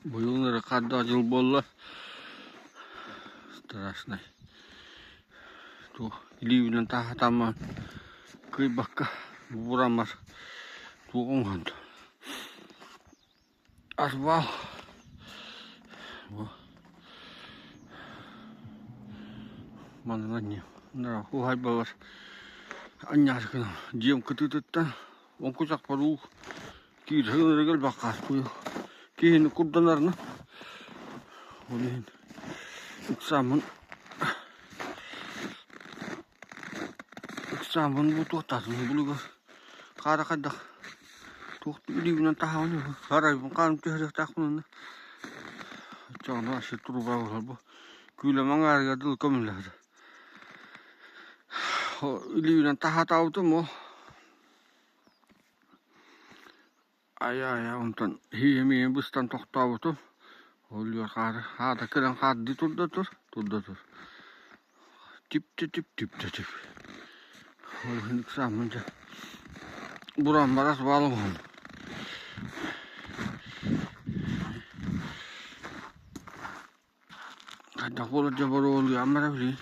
Быйыл кадда жыл болла. Страшный. Ту ливнен тахатама кыйбакка бурамар тугонган. Арбал. Маннани. На хуай балар. Анняскына жем кытыттан онкусак пару киргел бакас кую. Кейін курданарны. Олен иксамын bu tuhtasın buluga kara kaddak tuhtu iliğinden tahavını sarayın kanım tehrek takımını çağına aşı turuba var bu küyle mangar yadıl kömürler iliğinden tahat avdı mı ay ondan hiyemiyen bustan tohtavdı oluyor kara hada kıran hadi turda tur tip Olhin ksamınca buram baras balım. Kadang kola jabar oluyor amara bili.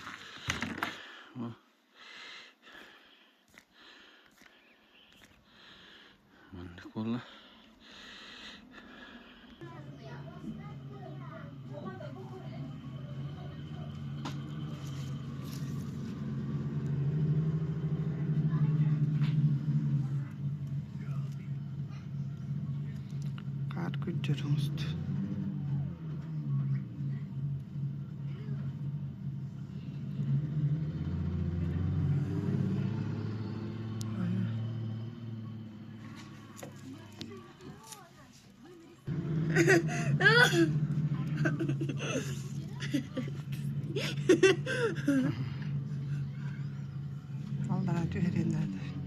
Mandi kola. Kutjerumst. Allah tüherinden.